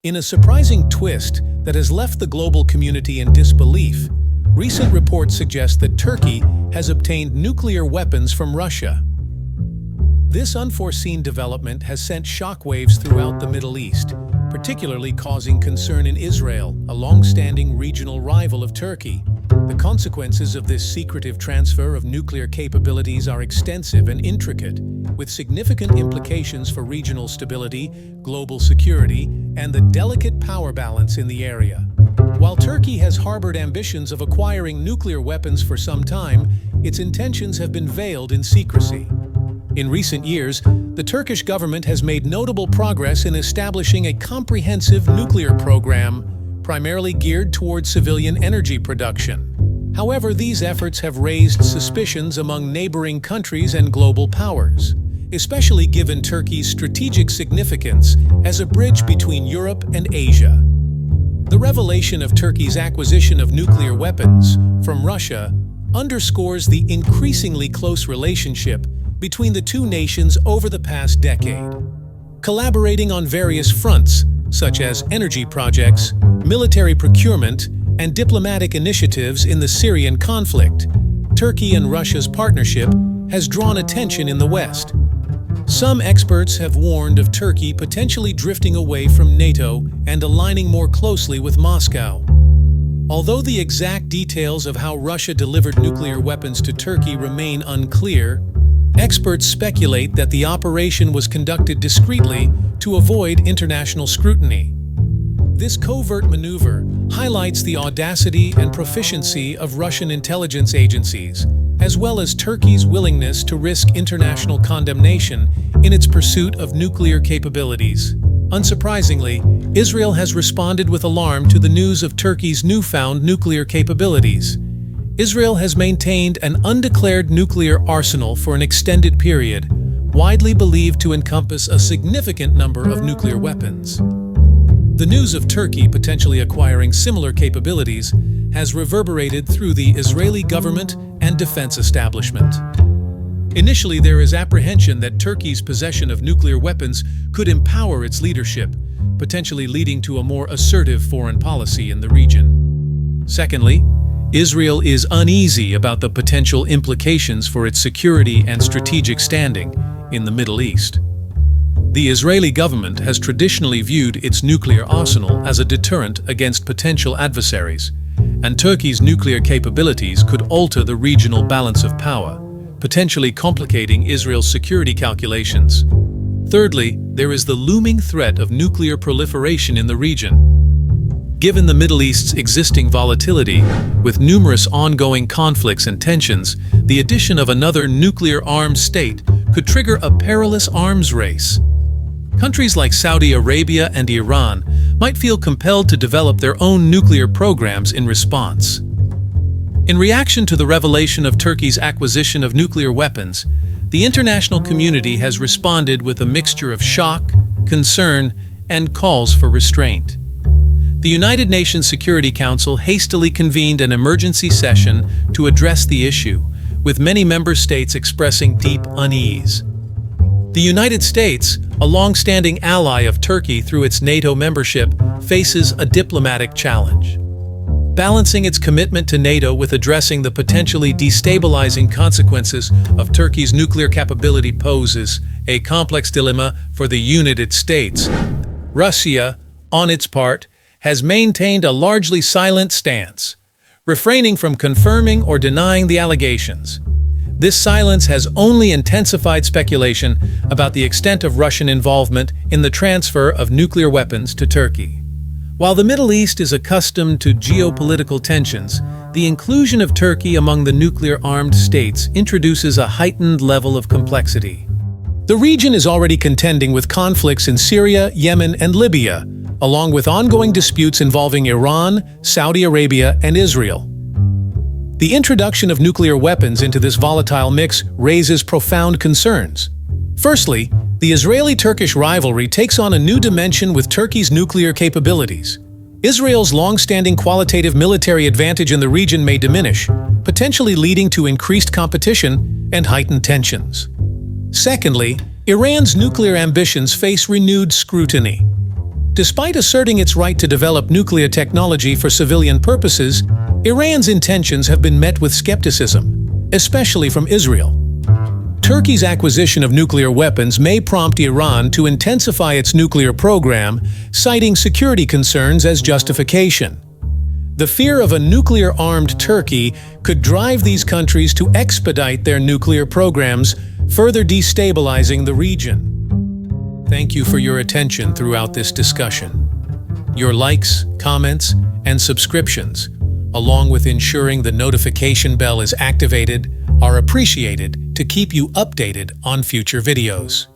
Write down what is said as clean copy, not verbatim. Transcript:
In a surprising twist that has left the global community in disbelief, recent reports suggest that Turkey has obtained nuclear weapons from Russia. This unforeseen development has sent shockwaves throughout the Middle East, particularly causing concern in Israel, a long-standing regional rival of Turkey. The consequences of this secretive transfer of nuclear capabilities are extensive and intricate, with significant implications for regional stability, global security, and the delicate power balance in the area. While Turkey has harbored ambitions of acquiring nuclear weapons for some time, its intentions have been veiled in secrecy. In recent years, the Turkish government has made notable progress in establishing a comprehensive nuclear program, primarily geared towards civilian energy production. However, these efforts have raised suspicions among neighboring countries and global powers, especially given Turkey's strategic significance as a bridge between Europe and Asia. The revelation of Turkey's acquisition of nuclear weapons from Russia underscores the increasingly close relationship between the two nations over the past decade. Collaborating on various fronts, such as energy projects, military procurement, and diplomatic initiatives in the Syrian conflict, Turkey and Russia's partnership has drawn attention in the West. Some experts have warned of Turkey potentially drifting away from NATO and aligning more closely with Moscow. Although the exact details of how Russia delivered nuclear weapons to Turkey remain unclear, experts speculate that the operation was conducted discreetly to avoid international scrutiny. This covert maneuver highlights the audacity and proficiency of Russian intelligence agencies, as well as Turkey's willingness to risk international condemnation in its pursuit of nuclear capabilities. Unsurprisingly, Israel has responded with alarm to the news of Turkey's newfound nuclear capabilities. Israel has maintained an undeclared nuclear arsenal for an extended period, widely believed to encompass a significant number of nuclear weapons. The news of Turkey potentially acquiring similar capabilities has reverberated through the Israeli government and defense establishment. Initially, there is apprehension that Turkey's possession of nuclear weapons could empower its leadership, potentially leading to a more assertive foreign policy in the region. Secondly, Israel is uneasy about the potential implications for its security and strategic standing in the Middle East. The Israeli government has traditionally viewed its nuclear arsenal as a deterrent against potential adversaries, and Turkey's nuclear capabilities could alter the regional balance of power, potentially complicating Israel's security calculations. Thirdly, there is the looming threat of nuclear proliferation in the region. Given the Middle East's existing volatility, with numerous ongoing conflicts and tensions, the addition of another nuclear-armed state could trigger a perilous arms race. Countries like Saudi Arabia and Iran might feel compelled to develop their own nuclear programs in response. In reaction to the revelation of Turkey's acquisition of nuclear weapons, the international community has responded with a mixture of shock, concern, and calls for restraint. The United Nations Security Council hastily convened an emergency session to address the issue, with many member states expressing deep unease. The United States, a long-standing ally of Turkey through its NATO membership, faces a diplomatic challenge. Balancing its commitment to NATO with addressing the potentially destabilizing consequences of Turkey's nuclear capability poses a complex dilemma for the United States. Russia, on its part, has maintained a largely silent stance, refraining from confirming or denying the allegations. This silence has only intensified speculation about the extent of Russian involvement in the transfer of nuclear weapons to Turkey. While the Middle East is accustomed to geopolitical tensions, the inclusion of Turkey among the nuclear-armed states introduces a heightened level of complexity. The region is already contending with conflicts in Syria, Yemen, and Libya, along with ongoing disputes involving Iran, Saudi Arabia, and Israel. The introduction of nuclear weapons into this volatile mix raises profound concerns. Firstly, the Israeli-Turkish rivalry takes on a new dimension with Turkey's nuclear capabilities. Israel's long-standing qualitative military advantage in the region may diminish, potentially leading to increased competition and heightened tensions. Secondly, Iran's nuclear ambitions face renewed scrutiny. Despite asserting its right to develop nuclear technology for civilian purposes, Iran's intentions have been met with skepticism, especially from Israel. Turkey's acquisition of nuclear weapons may prompt Iran to intensify its nuclear program, citing security concerns as justification. The fear of a nuclear-armed Turkey could drive these countries to expedite their nuclear programs, further destabilizing the region. Thank you for your attention throughout this discussion. Your likes, comments, and subscriptions, along with ensuring the notification bell is activated, are appreciated to keep you updated on future videos.